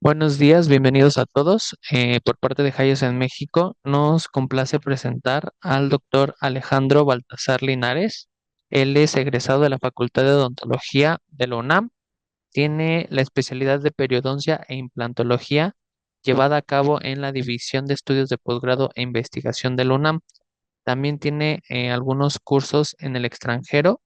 Buenos días, bienvenidos a todos. Por parte de Hayes en México, nos complace presentar al doctor Alejandro Baltasar Linares. Él es egresado de la Facultad de Odontología de la UNAM. Tiene la especialidad de periodoncia e implantología llevada a cabo en la División de Estudios de Posgrado e Investigación de la UNAM. También tiene algunos cursos en el extranjero,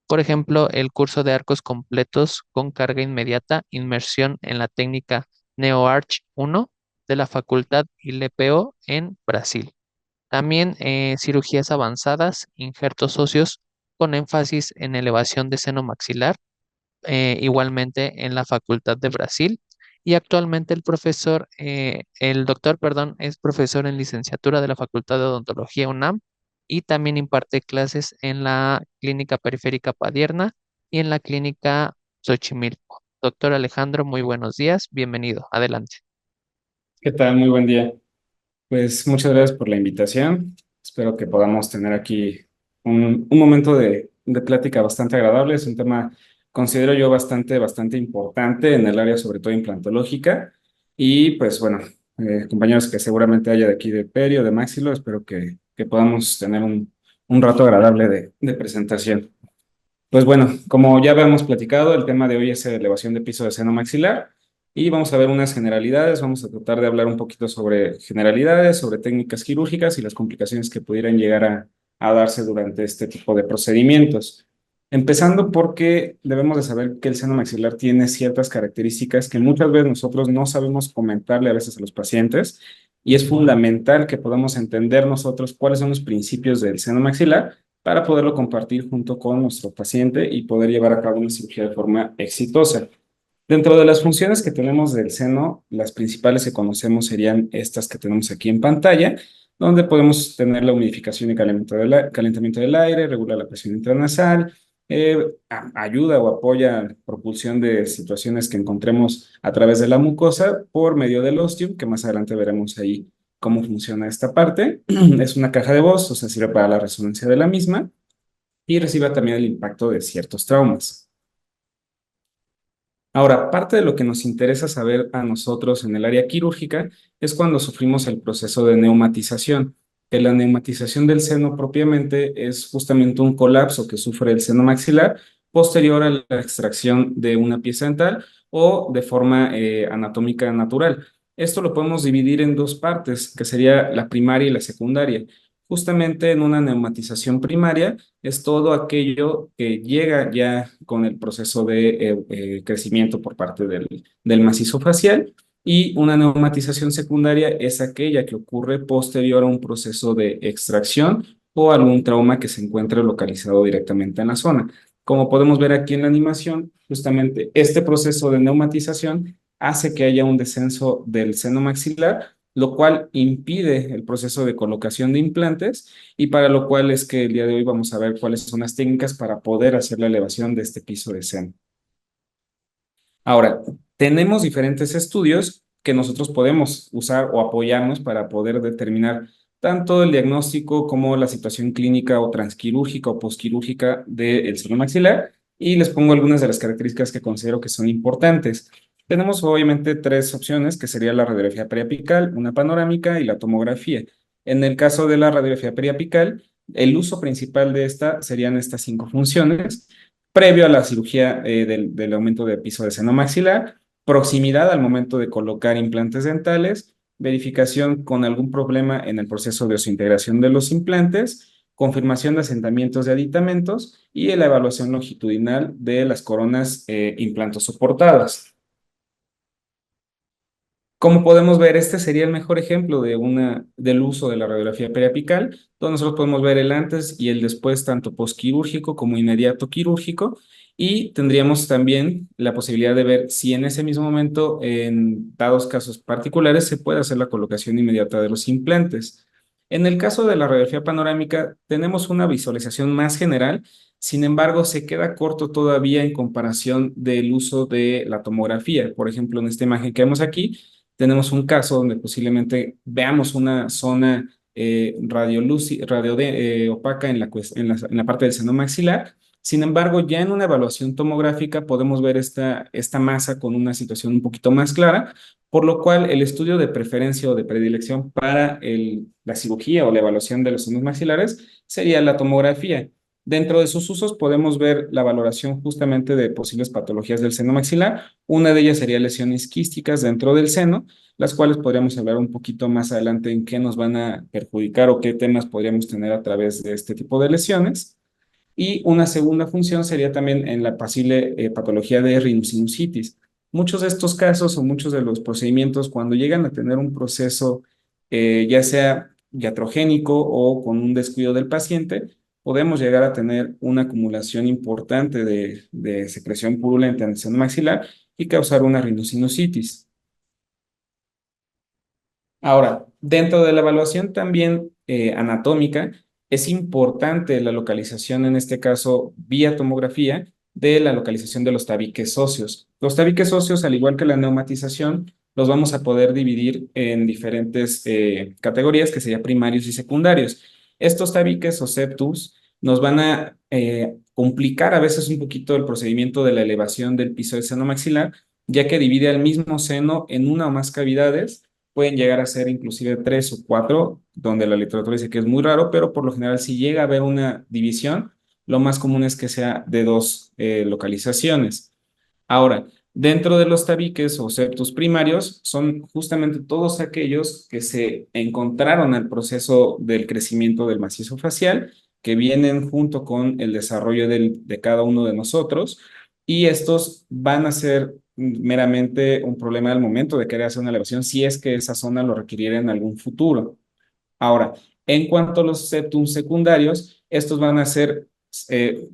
por ejemplo, el curso de arcos completos con carga inmediata, inmersión en la técnica NeoArch 1 de la Facultad ILPO en Brasil. También cirugías avanzadas, injertos óseos con énfasis en elevación de seno maxilar, igualmente en la Facultad de Brasil. Y actualmente el doctor, perdón, es profesor en licenciatura de la Facultad de Odontología UNAM y también imparte clases en la Clínica Periférica Padierna y en la Clínica Xochimilco. Doctor Alejandro, muy buenos días, bienvenido, adelante. ¿Qué tal? Muy buen día. Pues muchas gracias por la invitación. Espero que podamos tener aquí un momento de plática bastante agradable. Es un tema, considero yo, bastante importante en el área, sobre todo implantológica. Y pues bueno, compañeros que seguramente haya de aquí de Perio, de Maxilo, espero que podamos tener un rato agradable de presentación. Pues bueno, como ya habíamos platicado, el tema de hoy es elevación de piso de seno maxilar y vamos a ver unas generalidades, vamos a tratar de hablar un poquito sobre generalidades, sobre técnicas quirúrgicas y las complicaciones que pudieran llegar a darse durante este tipo de procedimientos. Empezando porque debemos de saber que el seno maxilar tiene ciertas características que muchas veces nosotros no sabemos comentarle a veces a los pacientes y es fundamental que podamos entender nosotros cuáles son los principios del seno maxilar para poderlo compartir junto con nuestro paciente y poder llevar a cabo una cirugía de forma exitosa. Dentro de las funciones que tenemos del seno, las principales que conocemos serían estas que tenemos aquí en pantalla, donde podemos tener la humidificación y calentamiento del aire, regular la presión intranasal, ayuda o apoya la propulsión de situaciones que encontremos a través de la mucosa por medio del ostium, que más adelante veremos ahí cómo funciona esta parte. Es una caja de voz, o sea, sirve para la resonancia de la misma y recibe también el impacto de ciertos traumas. Ahora, parte de lo que nos interesa saber a nosotros en el área quirúrgica es cuando sufrimos el proceso de neumatización, que la neumatización del seno propiamente es justamente un colapso que sufre el seno maxilar posterior a la extracción de una pieza dental o de forma anatómica natural. Esto lo podemos dividir en dos partes, que sería la primaria y la secundaria. Justamente en una neumatización primaria es todo aquello que llega ya con el proceso de crecimiento por parte del macizo facial y una neumatización secundaria es aquella que ocurre posterior a un proceso de extracción o algún trauma que se encuentre localizado directamente en la zona. Como podemos ver aquí en la animación, justamente este proceso de neumatización hace que haya un descenso del seno maxilar, lo cual impide el proceso de colocación de implantes y para lo cual es que el día de hoy vamos a ver cuáles son las técnicas para poder hacer la elevación de este piso de seno. Ahora, tenemos diferentes estudios que nosotros podemos usar o apoyarnos para poder determinar tanto el diagnóstico como la situación clínica o transquirúrgica o posquirúrgica del seno maxilar y les pongo algunas de las características que considero que son importantes. Tenemos obviamente tres opciones, que sería la radiografía periapical, una panorámica y la tomografía. En el caso de la radiografía periapical, el uso principal de esta serían estas cinco funciones previo a la cirugía del aumento de piso de seno maxilar, proximidad al momento de colocar implantes dentales, verificación con algún problema en el proceso de osintegración de los implantes, confirmación de asentamientos de aditamentos y la evaluación longitudinal de las coronas implantosoportadas. Como podemos ver, este sería el mejor ejemplo del uso de la radiografía periapical, donde nosotros podemos ver el antes y el después, tanto posquirúrgico como inmediato quirúrgico, y tendríamos también la posibilidad de ver si en ese mismo momento, en dados casos particulares, se puede hacer la colocación inmediata de los implantes. En el caso de la radiografía panorámica, tenemos una visualización más general, sin embargo, se queda corto todavía en comparación del uso de la tomografía. Por ejemplo, en esta imagen que vemos aquí, tenemos un caso donde posiblemente veamos una zona opaca en la parte del seno maxilar. Sin embargo, ya en una evaluación tomográfica podemos ver esta masa con una situación un poquito más clara, por lo cual el estudio de preferencia o de predilección para la cirugía o la evaluación de los senos maxilares sería la tomografía. Dentro de sus usos podemos ver la valoración justamente de posibles patologías del seno maxilar. Una de ellas sería lesiones quísticas dentro del seno, las cuales podríamos hablar un poquito más adelante en qué nos van a perjudicar o qué temas podríamos tener a través de este tipo de lesiones. Y una segunda función sería también en la posible patología de rhinosinusitis. Muchos de estos casos o muchos de los procedimientos, cuando llegan a tener un proceso ya sea iatrogénico o con un descuido del paciente, podemos llegar a tener una acumulación importante de secreción purulenta en el seno maxilar y causar una rhinosinusitis. Ahora, dentro de la evaluación también anatómica, es importante la localización, en este caso vía tomografía, de la localización de los tabiques óseos. Los tabiques óseos, al igual que la neumatización, los vamos a poder dividir en diferentes categorías, que serían primarios y secundarios. Estos tabiques o septus nos van a complicar a veces un poquito el procedimiento de la elevación del piso del seno maxilar, ya que divide al mismo seno en una o más cavidades. Pueden llegar a ser inclusive tres o cuatro, donde la literatura dice que es muy raro, pero por lo general si llega a haber una división, lo más común es que sea de dos localizaciones. Ahora, dentro de los tabiques o septos primarios, son justamente todos aquellos que se encontraron al proceso del crecimiento del macizo facial, que vienen junto con el desarrollo de cada uno de nosotros, y estos van a ser meramente un problema al momento de querer hacer una elevación, si es que esa zona lo requiriera en algún futuro. Ahora, en cuanto a los septum secundarios, estos van a ser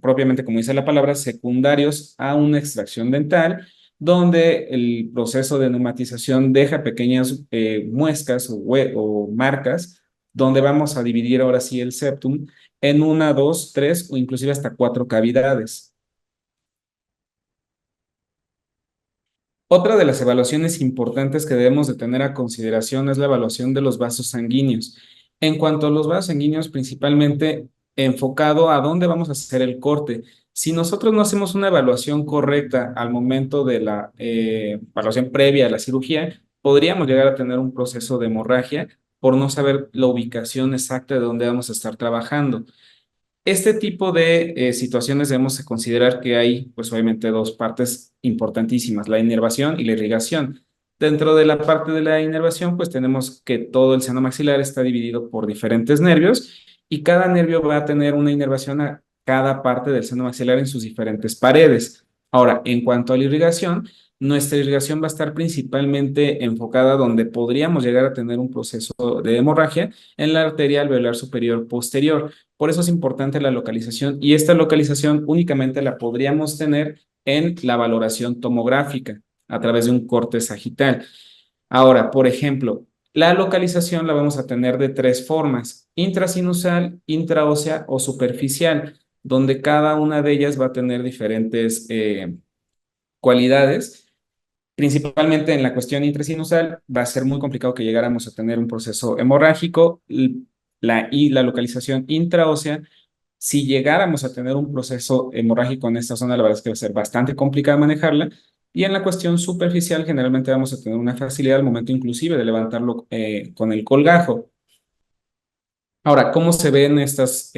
propiamente, como dice la palabra, secundarios a una extracción dental, donde el proceso de neumatización deja pequeñas muescas o marcas, donde vamos a dividir ahora sí el septum en una, dos, tres o inclusive hasta cuatro cavidades. Otra de las evaluaciones importantes que debemos de tener a consideración es la evaluación de los vasos sanguíneos. En cuanto a los vasos sanguíneos, principalmente enfocado a dónde vamos a hacer el corte. Si nosotros no hacemos una evaluación correcta al momento de la evaluación previa a la cirugía, podríamos llegar a tener un proceso de hemorragia por no saber la ubicación exacta de dónde vamos a estar trabajando. Este tipo de situaciones debemos de considerar que hay, pues obviamente, dos partes importantísimas, la inervación y la irrigación. Dentro de la parte de la inervación, pues tenemos que todo el seno maxilar está dividido por diferentes nervios y cada nervio va a tener una inervación a cada parte del seno maxilar en sus diferentes paredes. Ahora, en cuanto a la irrigación, nuestra irrigación va a estar principalmente enfocada donde podríamos llegar a tener un proceso de hemorragia en la arteria alveolar superior posterior. Por eso es importante la localización y esta localización únicamente la podríamos tener en la valoración tomográfica a través de un corte sagital. Ahora, por ejemplo, la localización la vamos a tener de tres formas: intrasinusal, intraósea o superficial, donde cada una de ellas va a tener diferentes cualidades. Principalmente en la cuestión intrasinusal, va a ser muy complicado que llegáramos a tener un proceso hemorrágico. La localización intraósea, si llegáramos a tener un proceso hemorrágico en esta zona, la verdad es que va a ser bastante complicado manejarla. Y en la cuestión superficial, generalmente vamos a tener una facilidad al momento inclusive de levantarlo con el colgajo. Ahora, ¿cómo se ven estas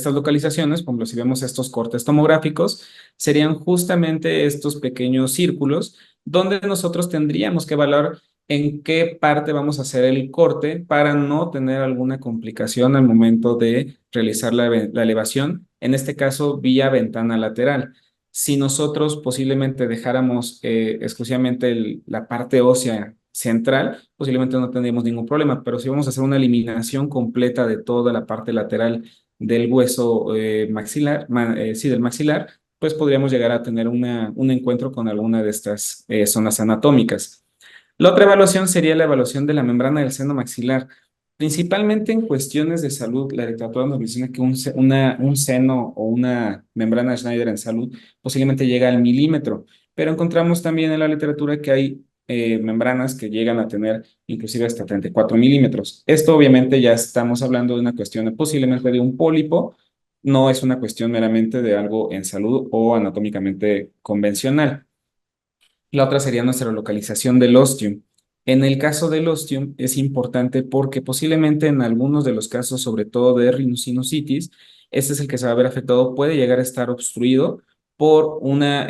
localizaciones? Por ejemplo, si vemos estos cortes tomográficos, serían justamente estos pequeños círculos donde nosotros tendríamos que evaluar en qué parte vamos a hacer el corte para no tener alguna complicación al momento de realizar la elevación, en este caso vía ventana lateral. Si nosotros posiblemente dejáramos exclusivamente la parte ósea central, posiblemente no tendríamos ningún problema, pero si vamos a hacer una eliminación completa de toda la parte lateral del hueso maxilar, sí, del maxilar, pues podríamos llegar a tener un encuentro con alguna de estas zonas anatómicas. La otra evaluación sería la evaluación de la membrana del seno maxilar. Principalmente en cuestiones de salud, la literatura nos menciona que un seno o una membrana Schneider en salud posiblemente llega al milímetro, pero encontramos también en la literatura que hay membranas que llegan a tener inclusive hasta 34 milímetros. Esto obviamente ya estamos hablando de una cuestión posiblemente de un pólipo, no es una cuestión meramente de algo en salud o anatómicamente convencional. La otra sería nuestra localización del ostium. En el caso del ostium es importante porque posiblemente en algunos de los casos, sobre todo de rhinosinusitis, este es el que se va a ver afectado, puede llegar a estar obstruido por una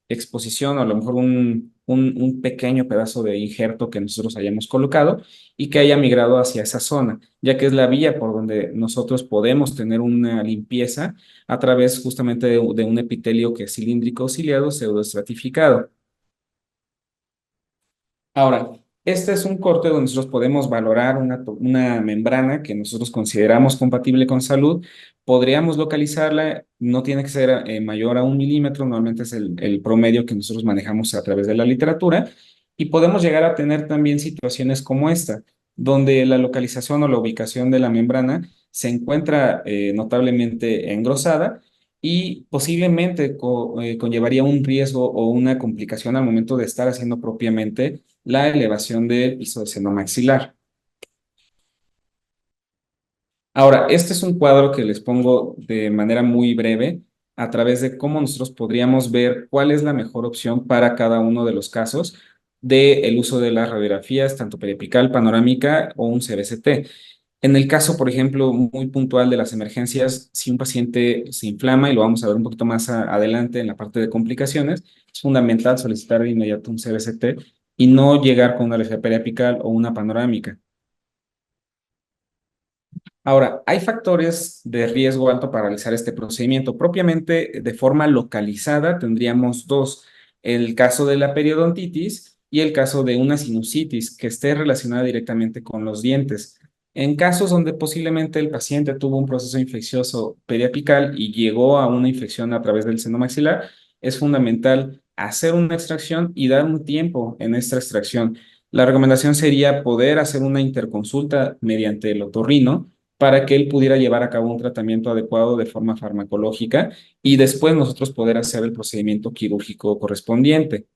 exposición o a lo mejor un pequeño pedazo de injerto que nosotros hayamos colocado y que haya migrado hacia esa zona, ya que es la vía por donde nosotros podemos tener una limpieza a través justamente de un epitelio que es cilíndrico ciliado pseudoestratificado. Ahora, este es un corte donde nosotros podemos valorar una membrana que nosotros consideramos compatible con salud. Podríamos localizarla, no tiene que ser mayor a 1 milímetro, normalmente es el promedio que nosotros manejamos a través de la literatura. Y podemos llegar a tener también situaciones como esta, donde la localización o la ubicación de la membrana se encuentra notablemente engrosada y posiblemente conllevaría un riesgo o una complicación al momento de estar haciendo propiamente la elevación del piso seno-maxilar. Ahora, este es un cuadro que les pongo de manera muy breve a través de cómo nosotros podríamos ver cuál es la mejor opción para cada uno de los casos del uso de las radiografías, tanto periapical, panorámica o un CBCT. En el caso, por ejemplo, muy puntual de las emergencias, si un paciente se inflama, y lo vamos a ver un poquito más adelante en la parte de complicaciones, es fundamental solicitar de inmediato un CBCT y no llegar con una radiografía periapical o una panorámica. Ahora, hay factores de riesgo alto para realizar este procedimiento. Propiamente, de forma localizada, tendríamos dos: el caso de la periodontitis y el caso de una sinusitis que esté relacionada directamente con los dientes. En casos donde posiblemente el paciente tuvo un proceso infeccioso periapical y llegó a una infección a través del seno maxilar, es fundamental hacer una extracción y dar un tiempo en esta extracción. La recomendación sería poder hacer una interconsulta mediante el otorrino para que él pudiera llevar a cabo un tratamiento adecuado de forma farmacológica y después nosotros poder hacer el procedimiento quirúrgico correspondiente.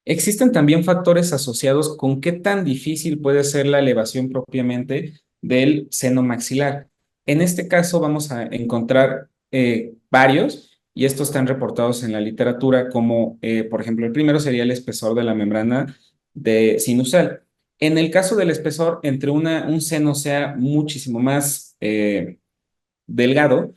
Existen también factores asociados con qué tan difícil puede ser la elevación propiamente del seno maxilar. En este caso vamos a encontrar varios y estos están reportados en la literatura como, por ejemplo, el primero sería el espesor de la membrana de sinusal. En el caso del espesor, entre un seno sea muchísimo más delgado,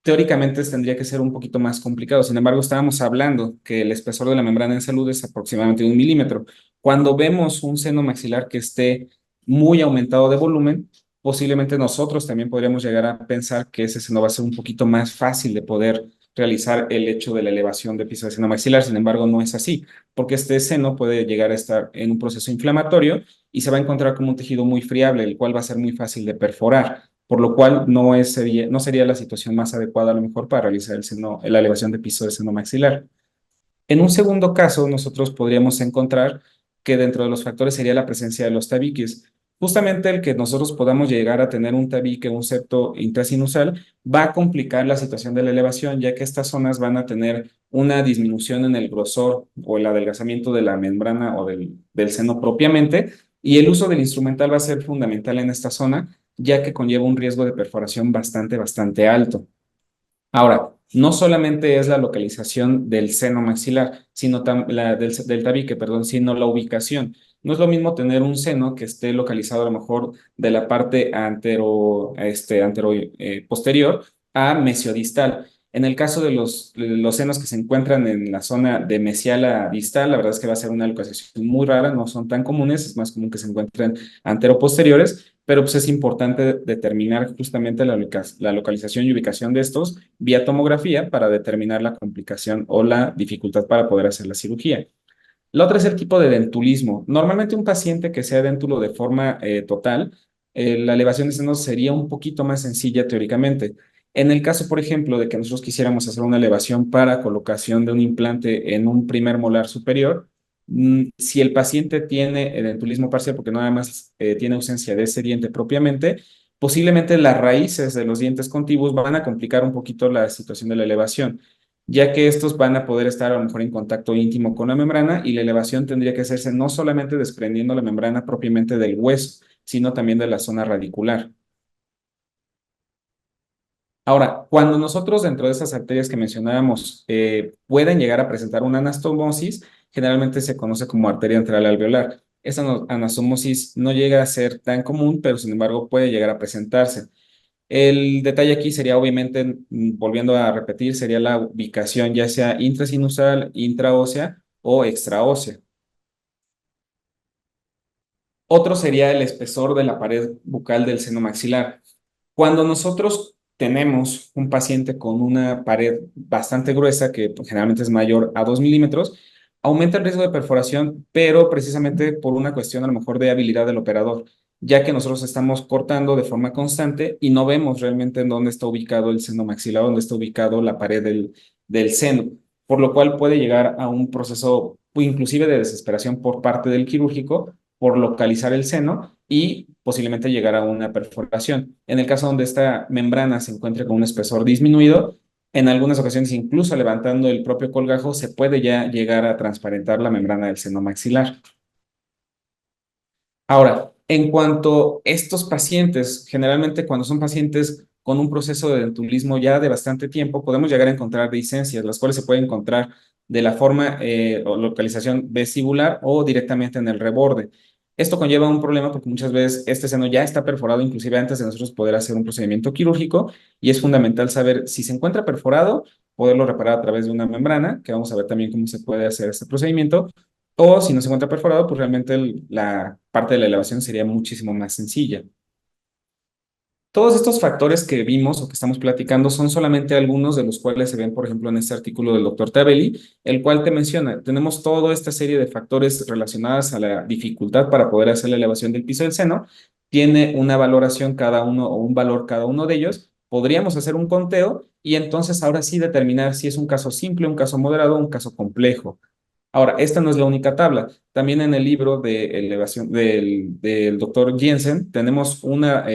teóricamente tendría que ser un poquito más complicado. Sin embargo, estábamos hablando que el espesor de la membrana en salud es aproximadamente 1 milímetro. Cuando vemos un seno maxilar que esté muy aumentado de volumen, posiblemente nosotros también podríamos llegar a pensar que ese seno va a ser un poquito más fácil de poder realizar el hecho de la elevación de piso de seno maxilar. Sin embargo, no es así, porque este seno puede llegar a estar en un proceso inflamatorio y se va a encontrar como un tejido muy friable, el cual va a ser muy fácil de perforar, por lo cual no sería la situación más adecuada a lo mejor para realizar la elevación de piso del seno maxilar. En un segundo caso, nosotros podríamos encontrar que dentro de los factores sería la presencia de los tabiques. Justamente el que nosotros podamos llegar a tener un tabique, un septo intrasinusal, va a complicar la situación de la elevación, ya que estas zonas van a tener una disminución en el grosor o el adelgazamiento de la membrana o del seno propiamente, y el uso del instrumental va a ser fundamental en esta zona, ya que conlleva un riesgo de perforación bastante alto. Ahora, no solamente es la localización del seno maxilar, sino del tabique, perdón, sino la ubicación. No es lo mismo tener un seno que esté localizado a lo mejor de la parte posterior a mesiodistal. En el caso de los senos que se encuentran en la zona de mesiala distal, la verdad es que va a ser una localización muy rara, no son tan comunes, es más común que se encuentren anteroposteriores, pero pues es importante determinar justamente la localización y ubicación de estos vía tomografía para determinar la complicación o la dificultad para poder hacer la cirugía. La otra es el tipo de dentulismo. Normalmente un paciente que sea dentulo de forma total, la elevación de senos sería un poquito más sencilla teóricamente. En el caso, por ejemplo, de que nosotros quisiéramos hacer una elevación para colocación de un implante en un primer molar superior, si el paciente tiene dentulismo parcial porque nada más tiene ausencia de ese diente propiamente, posiblemente las raíces de los dientes contiguos van a complicar un poquito la situación de la elevación, ya que estos van a poder estar a lo mejor en contacto íntimo con la membrana y la elevación tendría que hacerse no solamente desprendiendo la membrana propiamente del hueso, sino también de la zona radicular. Ahora, cuando nosotros dentro de esas arterias que mencionábamos pueden llegar a presentar una anastomosis, generalmente se conoce como arteria antral alveolar. Esa anastomosis no llega a ser tan común, pero sin embargo puede llegar a presentarse. El detalle aquí sería obviamente, volviendo a repetir, sería la ubicación ya sea intrasinusal, intraósea o extraósea. Otro sería el espesor de la pared bucal del seno maxilar. Cuando nosotros tenemos un paciente con una pared bastante gruesa, que pues, generalmente es mayor a 2 milímetros, aumenta el riesgo de perforación, pero precisamente por una cuestión a lo mejor de habilidad del operador, ya que nosotros estamos cortando de forma constante y no vemos realmente en dónde está ubicado el seno maxilar, dónde está ubicado la pared del seno, por lo cual puede llegar a un proceso inclusive de desesperación por parte del quirúrgico por localizar el seno y posiblemente llegar a una perforación. En el caso donde esta membrana se encuentre con un espesor disminuido, en algunas ocasiones incluso levantando el propio colgajo, se puede ya llegar a transparentar la membrana del seno maxilar. Ahora, en cuanto a estos pacientes, generalmente cuando son pacientes con un proceso de dentulismo ya de bastante tiempo, podemos llegar a encontrar dehiscencias, las cuales se pueden encontrar de la forma o localización vestibular o directamente en el reborde. Esto conlleva un problema porque muchas veces este seno ya está perforado, inclusive antes de nosotros poder hacer un procedimiento quirúrgico, y es fundamental saber si se encuentra perforado, poderlo reparar a través de una membrana, que vamos a ver también cómo se puede hacer este procedimiento, o si no se encuentra perforado, pues realmente la parte de la elevación sería muchísimo más sencilla. Todos estos factores que vimos o que estamos platicando son solamente algunos de los cuales se ven, por ejemplo, en este artículo del doctor Tabelli, el cual te menciona, tenemos toda esta serie de factores relacionados a la dificultad para poder hacer la elevación del piso del seno, tiene una valoración cada uno o un valor cada uno de ellos, podríamos hacer un conteo y entonces ahora sí determinar si es un caso simple, un caso moderado o un caso complejo. Ahora, esta no es la única tabla. También en el libro de elevación del doctor Jensen tenemos una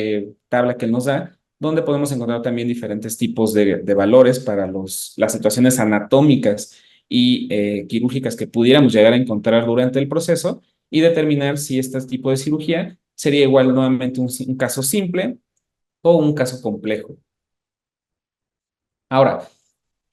tabla que él nos da donde podemos encontrar también diferentes tipos de valores para las situaciones anatómicas y quirúrgicas que pudiéramos llegar a encontrar durante el proceso y determinar si este tipo de cirugía sería igual nuevamente un caso simple o un caso complejo. Ahora,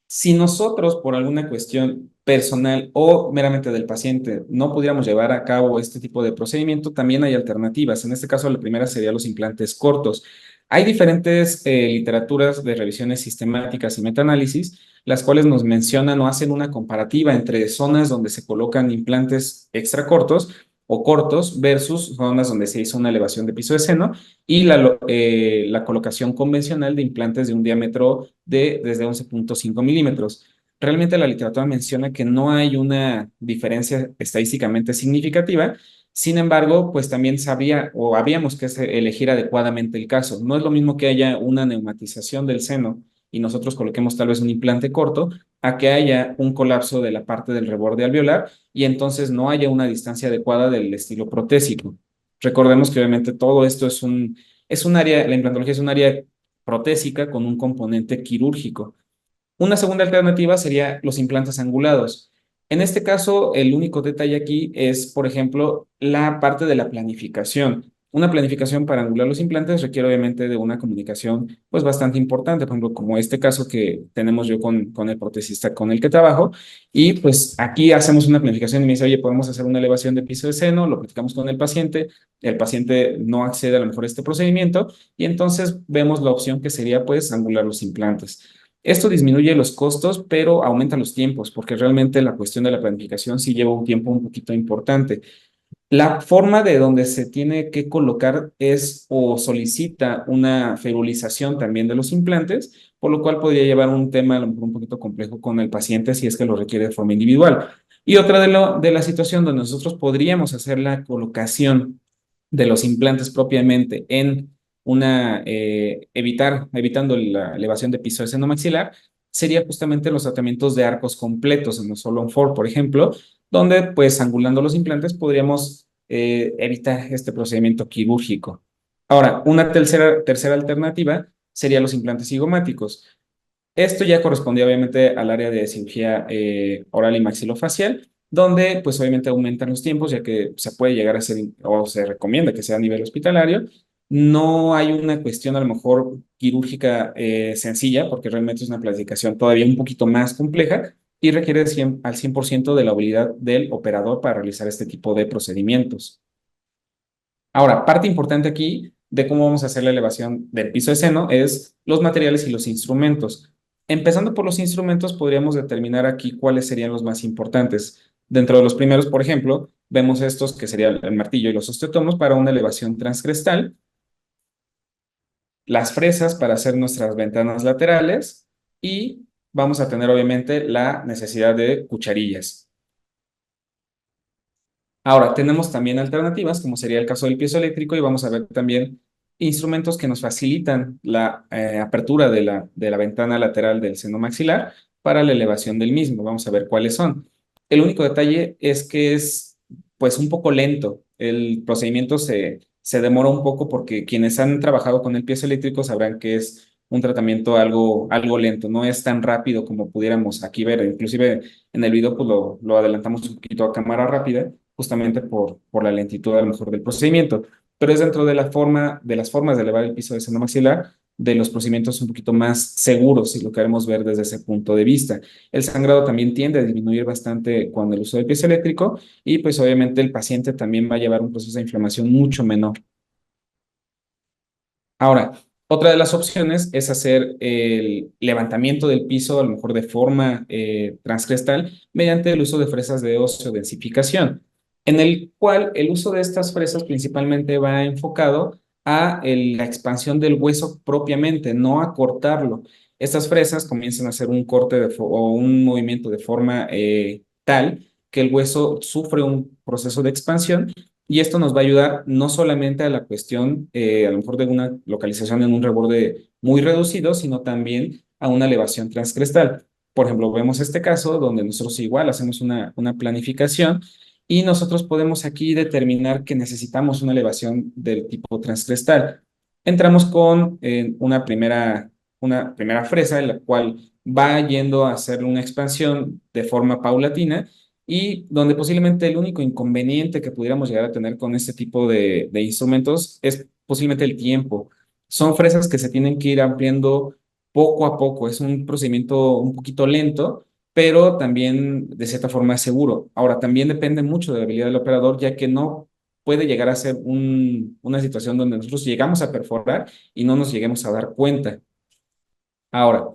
si nosotros, por alguna cuestión personal o meramente del paciente, no pudiéramos llevar a cabo este tipo de procedimiento, también hay alternativas. En este caso, la primera sería los implantes cortos. Hay diferentes literaturas de revisiones sistemáticas y metaanálisis, las cuales nos mencionan o hacen una comparativa entre zonas donde se colocan implantes extra cortos o cortos versus zonas donde se hizo una elevación de piso de seno y la colocación convencional de implantes de un diámetro de desde 11,5 milímetros. Realmente la literatura menciona que no hay una diferencia estadísticamente significativa, sin embargo, pues también sabría o habíamos que elegir adecuadamente el caso. No es lo mismo que haya una neumatización del seno y nosotros coloquemos tal vez un implante corto, a que haya un colapso de la parte del reborde alveolar y entonces no haya una distancia adecuada del estilo protésico. Recordemos que obviamente todo esto es un área, la implantología es un área protésica con un componente quirúrgico. Una segunda alternativa sería los implantes angulados. En este caso, el único detalle aquí es, por ejemplo, la parte de la planificación. Una planificación para angular los implantes requiere obviamente de una comunicación pues bastante importante, por ejemplo, como este caso que tenemos yo con el protesista con el que trabajo, y pues aquí hacemos una planificación y me dice, oye, podemos hacer una elevación de piso de seno, lo platicamos con el paciente no accede a lo mejor a este procedimiento, y entonces vemos la opción que sería pues angular los implantes. Esto disminuye los costos, pero aumenta los tiempos, porque realmente la cuestión de la planificación sí lleva un tiempo un poquito importante. La forma de donde se tiene que colocar es o solicita una ferulización también de los implantes, por lo cual podría llevar un tema a lo mejor un poquito complejo con el paciente si es que lo requiere de forma individual. Y otra de la situación donde nosotros podríamos hacer la colocación de los implantes propiamente en evitando la elevación de piso del seno maxilar, sería justamente los tratamientos de arcos completos en los Solon 4, por ejemplo, donde pues angulando los implantes podríamos evitar este procedimiento quirúrgico. Ahora, una tercera alternativa sería los implantes cigomáticos. Esto ya correspondía obviamente al área de cirugía oral y maxilofacial, donde pues obviamente aumentan los tiempos, ya que se puede llegar a ser, o se recomienda que sea a nivel hospitalario. No hay una cuestión a lo mejor quirúrgica sencilla, porque realmente es una planificación todavía un poquito más compleja y requiere al 100% de la habilidad del operador para realizar este tipo de procedimientos. Ahora, parte importante aquí de cómo vamos a hacer la elevación del piso de seno es los materiales y los instrumentos. Empezando por los instrumentos, podríamos determinar aquí cuáles serían los más importantes. Dentro de los primeros, por ejemplo, vemos estos que serían el martillo y los osteotomos para una elevación transcrestal, las fresas para hacer nuestras ventanas laterales y vamos a tener obviamente la necesidad de cucharillas. Ahora, tenemos también alternativas, como sería el caso del piezoeléctrico, y vamos a ver también instrumentos que nos facilitan la apertura de la ventana lateral del seno maxilar para la elevación del mismo. Vamos a ver cuáles son. El único detalle es que es pues un poco lento. El procedimiento se demora un poco porque quienes han trabajado con el piezoeléctrico sabrán que es un tratamiento algo lento, no es tan rápido como pudiéramos aquí ver. Inclusive en el video pues lo adelantamos un poquito a cámara rápida justamente por la lentitud a lo mejor del procedimiento, pero es dentro de la forma, de las formas de elevar el piso del seno maxilar, de los procedimientos un poquito más seguros, si lo queremos ver desde ese punto de vista. El sangrado también tiende a disminuir bastante con el uso del piso eléctrico y pues obviamente el paciente también va a llevar un proceso de inflamación mucho menor. Ahora, otra de las opciones es hacer el levantamiento del piso, a lo mejor de forma transcrestal, mediante el uso de fresas de osteodensificación, en el cual el uso de estas fresas principalmente va enfocado a la expansión del hueso propiamente, no a cortarlo. Estas fresas comienzan a hacer un corte o un movimiento de forma tal que el hueso sufre un proceso de expansión y esto nos va a ayudar no solamente a la cuestión, a lo mejor de una localización en un reborde muy reducido, sino también a una elevación transcrestal. Por ejemplo, vemos este caso donde nosotros igual hacemos una planificación y nosotros podemos aquí determinar que necesitamos una elevación del tipo transcrestal. Entramos con una primera fresa, en la cual va yendo a hacer una expansión de forma paulatina y donde posiblemente el único inconveniente que pudiéramos llegar a tener con este tipo de instrumentos es posiblemente el tiempo. Son fresas que se tienen que ir ampliando poco a poco. Es un procedimiento un poquito lento, pero también de cierta forma es seguro. Ahora, también depende mucho de la habilidad del operador, ya que no puede llegar a ser una situación donde nosotros llegamos a perforar y no nos lleguemos a dar cuenta. Ahora,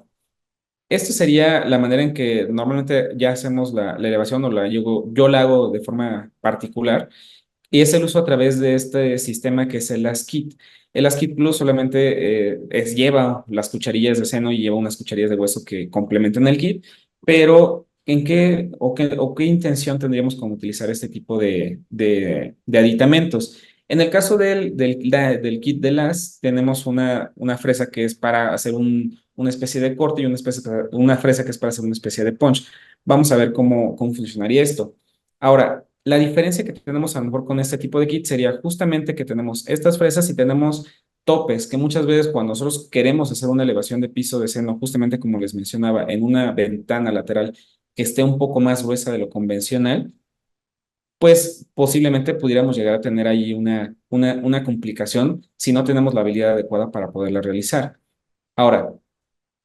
esta sería la manera en que normalmente ya hacemos la elevación o yo la hago de forma particular y es el uso a través de este sistema que es el ASKit. El ASKit Plus solamente lleva las cucharillas de seno y lleva unas cucharillas de hueso que complementan el kit, pero ¿en qué intención tendríamos con utilizar este tipo de aditamentos? En el caso del kit de las, tenemos una fresa que es para hacer una especie de corte y una fresa que es para hacer una especie de punch. Vamos a ver cómo funcionaría esto. Ahora, la diferencia que tenemos a lo mejor con este tipo de kit sería justamente que tenemos estas fresas y tenemos topes, que muchas veces cuando nosotros queremos hacer una elevación de piso de seno, justamente como les mencionaba, en una ventana lateral que esté un poco más gruesa de lo convencional, pues posiblemente pudiéramos llegar a tener ahí una complicación si no tenemos la habilidad adecuada para poderla realizar. Ahora,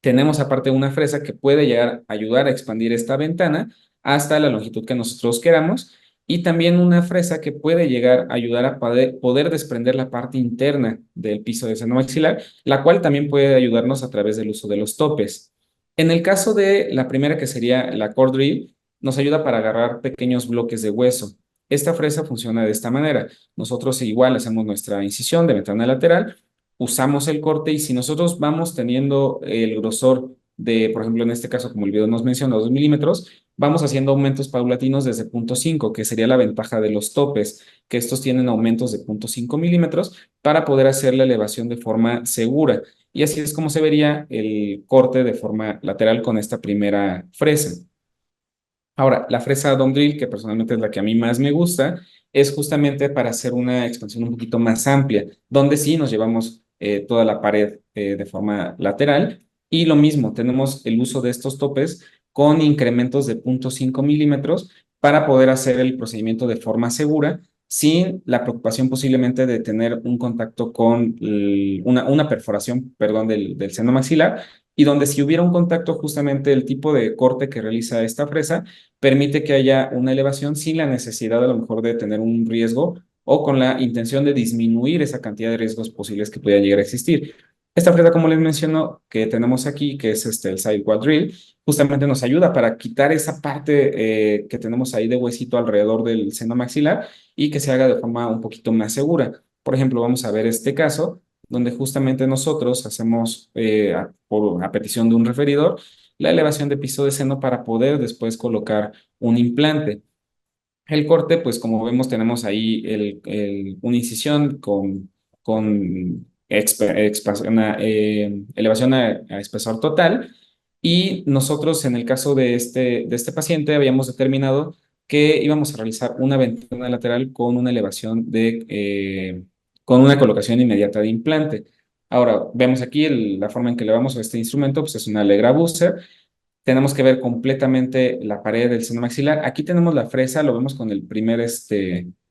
tenemos aparte una fresa que puede llegar a ayudar a expandir esta ventana hasta la longitud que nosotros queramos y también una fresa que puede llegar a ayudar a poder desprender la parte interna del piso de seno maxilar, la cual también puede ayudarnos a través del uso de los topes. En el caso de la primera, que sería la core drill, nos ayuda para agarrar pequeños bloques de hueso. Esta fresa funciona de esta manera. Nosotros igual hacemos nuestra incisión de ventana lateral, usamos el corte y si nosotros vamos teniendo el grosor de, por ejemplo, en este caso, como el video nos menciona, 2 milímetros, vamos haciendo aumentos paulatinos desde 0,5, que sería la ventaja de los topes, que estos tienen aumentos de 0,5 milímetros para poder hacer la elevación de forma segura. Y así es como se vería el corte de forma lateral con esta primera fresa. Ahora, la fresa Dome Drill, que personalmente es la que a mí más me gusta, es justamente para hacer una expansión un poquito más amplia, donde sí nos llevamos toda la pared de forma lateral. Y lo mismo, tenemos el uso de estos topes con incrementos de 0,5 milímetros para poder hacer el procedimiento de forma segura sin la preocupación posiblemente de tener un contacto con una perforación, perdón, del seno maxilar, y donde si hubiera un contacto, justamente el tipo de corte que realiza esta fresa permite que haya una elevación sin la necesidad a lo mejor de tener un riesgo o con la intención de disminuir esa cantidad de riesgos posibles que pueda llegar a existir. Esta fresa, como les menciono, que tenemos aquí, que es el sidewall drill, justamente nos ayuda para quitar esa parte que tenemos ahí de huesito alrededor del seno maxilar y que se haga de forma un poquito más segura. Por ejemplo, vamos a ver este caso donde justamente nosotros hacemos, a petición de un referidor, la elevación de piso de seno para poder después colocar un implante. El corte, pues como vemos, tenemos ahí una incisión con una elevación a espesor total. Y nosotros, en el caso de este paciente, habíamos determinado que íbamos a realizar una ventana lateral con una elevación con una colocación inmediata de implante. Ahora, vemos aquí la forma en que le vamos a este instrumento, pues es una Allegra Booster. Tenemos que ver completamente la pared del seno maxilar. Aquí tenemos la fresa, lo vemos con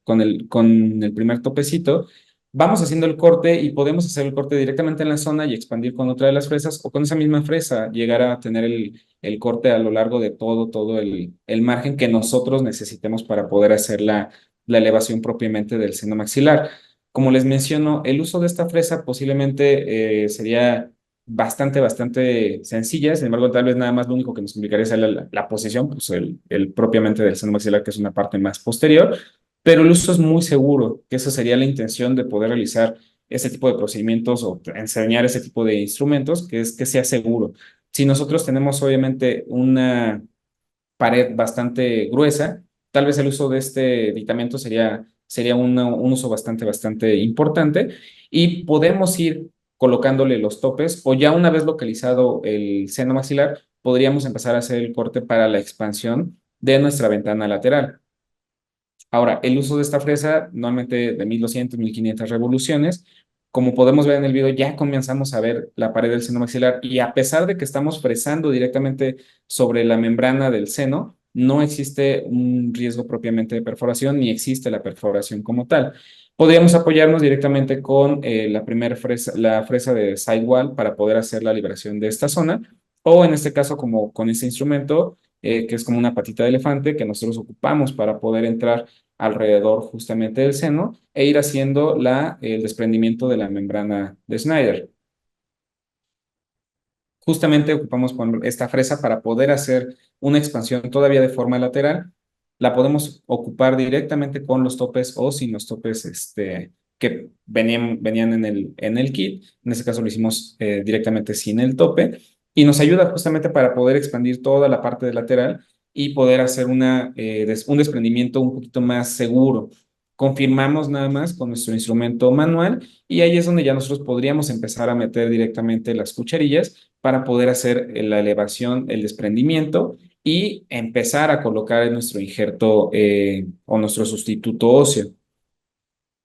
con el primer topecito. Vamos haciendo el corte y podemos hacer el corte directamente en la zona y expandir con otra de las fresas o con esa misma fresa llegar a tener el corte a lo largo de todo el margen que nosotros necesitemos para poder hacer la elevación propiamente del seno maxilar. Como les menciono, el uso de esta fresa posiblemente sería bastante sencilla. Sin embargo, tal vez nada más lo único que nos complicaría es la posición, pues el propiamente del seno maxilar, que es una parte más posterior, pero el uso es muy seguro, que esa sería la intención de poder realizar ese tipo de procedimientos o enseñar ese tipo de instrumentos, que es que sea seguro. Si nosotros tenemos obviamente una pared bastante gruesa, tal vez el uso de este aditamento sería un uso bastante importante y podemos ir colocándole los topes o ya una vez localizado el seno maxilar, podríamos empezar a hacer el corte para la expansión de nuestra ventana lateral. Ahora, el uso de esta fresa, normalmente de 1200, 1500 revoluciones, como podemos ver en el video, ya comenzamos a ver la pared del seno maxilar y a pesar de que estamos fresando directamente sobre la membrana del seno, no existe un riesgo propiamente de perforación ni existe la perforación como tal. Podríamos apoyarnos directamente con la primera fresa, la fresa de sidewall para poder hacer la liberación de esta zona o en este caso como con este instrumento que es como una patita de elefante que nosotros ocupamos para poder entrar alrededor justamente del seno e ir haciendo el desprendimiento de la membrana de Snyder. Justamente ocupamos con esta fresa para poder hacer una expansión todavía de forma lateral. La podemos ocupar directamente con los topes o sin los topes que venían en el kit. En este caso lo hicimos directamente sin el tope y nos ayuda justamente para poder expandir toda la parte de lateral y poder hacer un desprendimiento un poquito más seguro. Confirmamos nada más con nuestro instrumento manual y ahí es donde ya nosotros podríamos empezar a meter directamente las cucharillas para poder hacer la elevación, el desprendimiento y empezar a colocar nuestro injerto o nuestro sustituto óseo.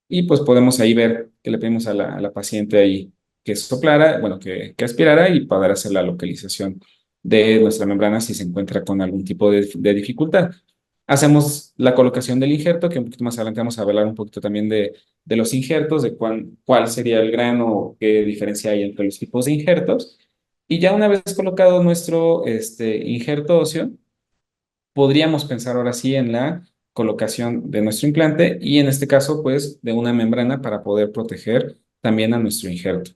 Y pues podemos ahí ver que le pedimos a la paciente ahí que soplara, bueno, que aspirara y poder hacer la localización de nuestra membrana si se encuentra con algún tipo de dificultad. Hacemos la colocación del injerto, que un poquito más adelante vamos a hablar un poquito también de los injertos, de cuál sería el grano, qué diferencia hay entre los tipos de injertos. Y ya una vez colocado nuestro injerto óseo, podríamos pensar ahora sí en la colocación de nuestro implante y en este caso, pues, de una membrana para poder proteger también a nuestro injerto.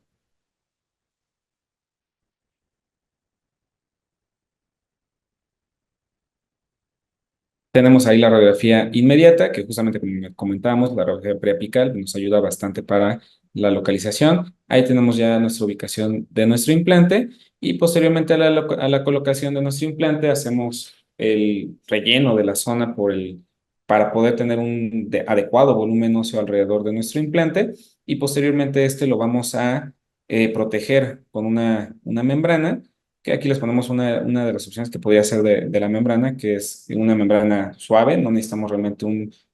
Tenemos ahí la radiografía inmediata, que justamente como comentábamos, la radiografía preapical nos ayuda bastante para la localización. Ahí tenemos ya nuestra ubicación de nuestro implante y posteriormente a la colocación de nuestro implante hacemos el relleno de la zona para poder tener un adecuado volumen óseo alrededor de nuestro implante y posteriormente lo vamos a proteger con una membrana que aquí les ponemos una de las opciones que podría ser de la membrana, que es una membrana suave, no necesitamos realmente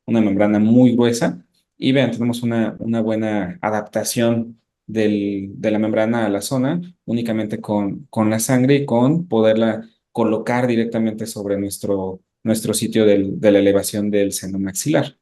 una membrana muy gruesa. Y vean, tenemos una buena adaptación de la membrana a la zona, únicamente con la sangre y con poderla colocar directamente sobre nuestro sitio de la elevación del seno maxilar.